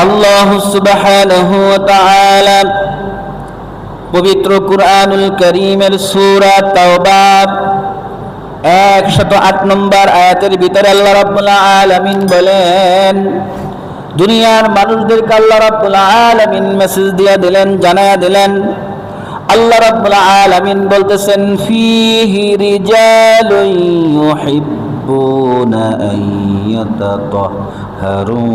আল্লাহ সুবহানাহু ওয়া তাআলা পবিত্র কুরআনুল কারীমের সূরা তাওবা 108 নম্বর আয়াতের ভিতরে আল্লাহ রাব্বুল আলামিন বলেন, দুনিয়ার মানুষদেরকে আল্লাহ রাব্বুল আলামিন মেসেজ দিয়ে দিলেন, জানায়া দিলেন। আল্লাহ রাব্বুল আলামিন বলতেছেন, ফীহি রিজালুন ইউহিব্বুনা আন ইয়াতাতাহহারু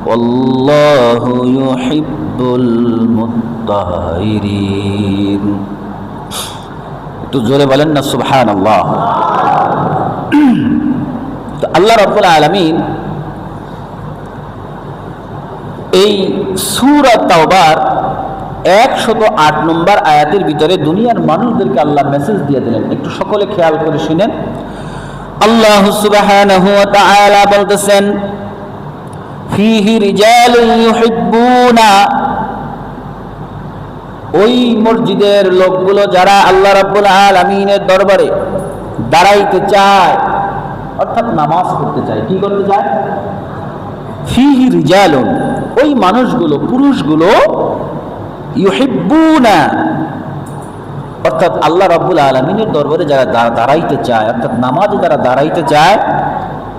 ওয়াল্লাহু ইউহিব্বুল মুত্তাহহিরিন। একটু জোরে বলেন না সুবহানাল্লাহ। তো আল্লাহ রাব্বুল আলামিন এই সূরা তাওবার 108 নম্বর আয়াতের ভিতরে দুনিয়ার মানুষদেরকে আল্লাহ মেসেজ দিয়ে দিলেন। একটু সকলে খেয়াল করে শুনেন। আল্লাহ সুবহানাহু ওয়া তাআলা বলতেছেন, ফীহি রিজালুন ইউহিব্বুনা, ওই মসজিদের লোকগুলো যারা আল্লাহ রাব্বুল আলামিনের দরবারে দাঁড়াইতে চায়, অর্থাৎ নামাজ পড়তে চায়। কি করতে চায়? ফীহি রিজালুন, ওই মানুষগুলো, পুরুষগুলো, ইউহিব্বুনা, অর্থাৎ আল্লাহ রাব্বুল আলামিনের দরবারে যারা দাঁড়াইতে চায়, অর্থাৎ নামাজে যারা দাঁড়াইতে চায়,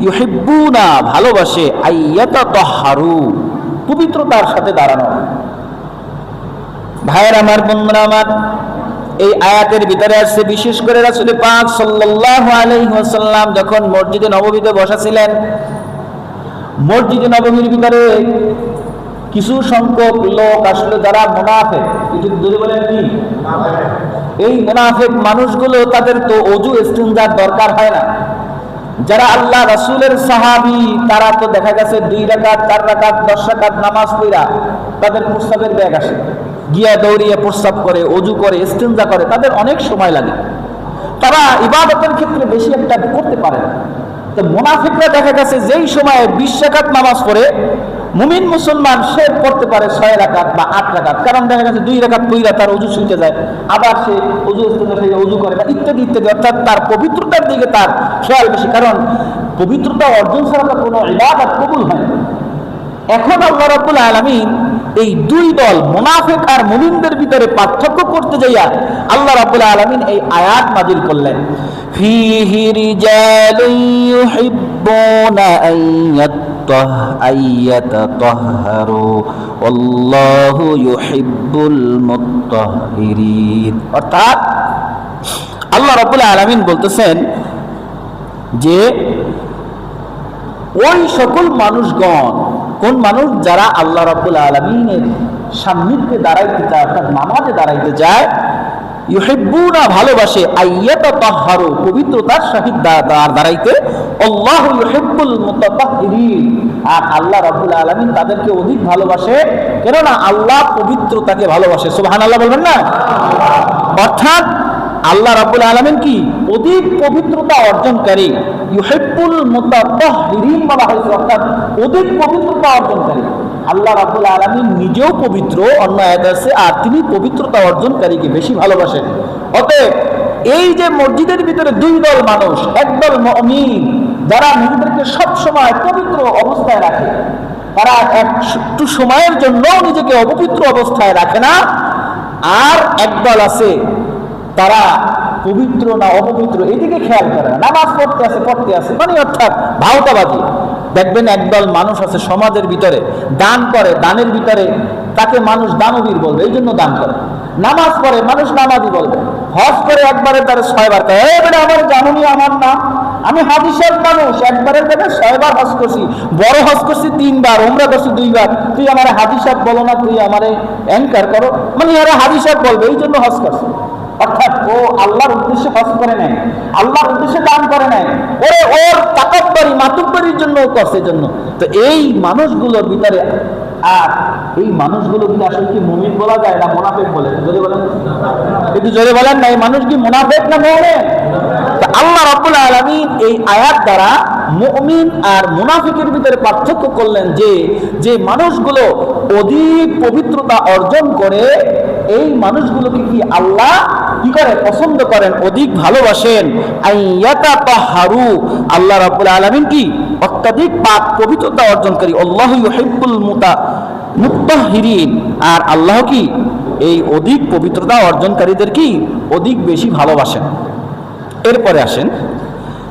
ইউহিব্বুনা, ভালোবাসে, আইয়াতাতাহহারু, পবিত্রতার সাথে দাঁড়ানো। ভাইয়ের আমার, বন্ধুরা আমার, এই আয়াতের ভিতরে আছে বিশেষ করে রাসূল পাক সাল্লাল্লাহু আলাইহি ওয়াসাল্লাম যখন মসজিদে নববীতে বসা ছিলেন, মসজিদে নববীর ভিতরে কিছু সংখ্যক লোক আসলে যারা মুনাফিক, কিছু যদি বলেন কি এই মুনাফিক মানুষগুলো, তাদের তো ওযু ইস্তিনজার দরকার হয় না। যারা আল্লাহ রাসূলের সাহাবী, তারা তো দেখা গেছে 2 রাকাত 4 রাকাত 10 রাকাত নামাজ পড়া তাদের প্রস্রাবের ব্যাগ আসে, গিয়া দৌড়িয়ে প্রস্রাব করে, ওযু করে, ইস্তিনজা করে, তাদের অনেক সময় লাগে। তারা ইবাদতের ক্ষেত্রে বেশি একটা করতে পারে না। তো মুনাফিকরা দেখা গেছে যেই সময়ে 20 রাকাত নামাজ পড়ে, মুমিন মুসলমান সে পড়তে পারে 6 রাকাত বা 8 রাকাত, কারণ দেখা গেছে 2 রাকাত পড়া তার ওযু ছুটে যায়, আবার সে ওযু ইস্তিনজা থেকে ওযু করে না, ইত্যাদি ইত্যাদি। অর্থাৎ তার পবিত্রতার দিকে তার খেয়াল বেশি, কারণ পবিত্রতা অর্জন ছাড়া তার কোনো ইবাদত কবুল হয় না। এখন আল্লাহ রাব্বুল আলামিন এই 2 দল মুনাফিক আর মুমিনদের ভিতরে পার্থক্য করতে যাইয়া আল্লাহ রাব্বুল আলামিন এই আয়াত নাযিল করলেন, ফীহি রিজালুন ইউহিব্বুনা আন ইয়াতাতাহহারু ওয়াল্লাহু ইউহিব্বুল মুত্তাহহিরিন। অর্থাৎ আল্লাহ রাব্বুল আলামিন বলতেছেন যে ওই সকল মানুষগণ, কোন মানুষ? যারা আল্লাহ রাব্বুল আলামিনের সান্নিধ্যে দাঁড়াইতে চায়, অর্থাৎ নামাজে দাঁড়াইতে চায়, ইউহিব্বুনা, ভালোবাসে, আইয়াতাতাহহারু, পবিত্রতার সহিত দাঁড়াইতে, আল্লাহু ইউহিব্বুল মুতাতাহহিরিন, আর আল্লাহ রাব্বুল আলামিন তাদেরকে অধিক ভালোবাসে, কেননা আল্লাহ পবিত্রতাকে ভালোবাসে। সুবহানাল্লাহ বলবেন না? অর্থাৎ আল্লাহ রাব্বুল আলামিন কি? অধিক পবিত্রতা অর্জনকারী। ইউহিব্বুল মুতাতাহহিরিন বলা হয়েছে, অর্থাৎ অধিক পবিত্রতা অর্জনকারী। আল্লাহ রাব্বুল আলামিন নিজেও পবিত্র, অন্য আয়াতে আছে, আর তিনি পবিত্রতা অর্জনকারীকে বেশি ভালোবাসেন। অতএব এই যে মসজিদের ভিতরে 2 দল মানুষ, একদল মুমিন যারা নিজেদেরকে সব সময় পবিত্র অবস্থায় রাখে, তারা একটু সময়ের জন্য নিজেকে অপবিত্র অবস্থায় রাখে না, আর একদল আছে তারা পবিত্র না অপবিত্র এদিকে খেয়াল করে না, নামাজ পড়তে আছে মানে অর্থাৎ ভাওতাবাজি। দেখবেন একদল মানুষ আছে সমাজের ভিতরে, দান করে, দানের ভিতরে তাকে মানুষ দানবীর বলবে, এই জন্য দান করে। নামাজ পড়ে, মানুষ নামাজি বলবে। হজ করে একবারে তারা 6 বার করে, এবারে আমার জানুনি, আমার নাম, আমি হাদিসের মানুষ, একবারের বেলা 6 বার হজ করছি, বড় হজ করছি 3 বার, উমরা করছি 2 বার, তুই আমার হাদিসাব বলো না, তুই আমারে অ্যাঙ্কার করো, মানে এরা হাদিসাব বলবে, এই জন্য হজ করছে। অর্থাৎ ও আল্লাহর উদ্দেশ্যে হজ করে নাই, আল্লাহর উদ্দেশ্যে দান করে নাই, ওর তাকাব্বুরি মাতুব্বরির জন্য করছে জন্য। তো এই মানুষগুলোর ভিতরে, আর এই মানুষগুলো কি আসলে কি মুমিন বলা যায় না মুনাফিক বলে? জোরে বলেন, একটু জোরে বলেন না, এই মানুষ কি মুনাফিক না মুমিন? আল্লাহ রাব্বুল আলামিন এই আয়াত দ্বারা মুমিন আর মুনাফিকের ভিতরে পার্থক্য করলেন, যে মানুষগুলো অধিক পবিত্রতা অর্জন করে, এই মানুষগুলোকে কি আল্লাহ কি করে? পছন্দ করেন, অধিক ভালোবাসেন। আইয়াতাতাহহারু, আল্লাহ রাব্বুল আলামিন কি অত্যাধিক পাক পবিত্রতা অর্জনকারী। আল্লাহু ইউহিব্বুল মুত্তাহহিরিন, আর আল্লাহ কি এই অধিক পবিত্রতা অর্জনকারীদের কি অধিক বেশি ভালোবাসেন। এরপরে আসেন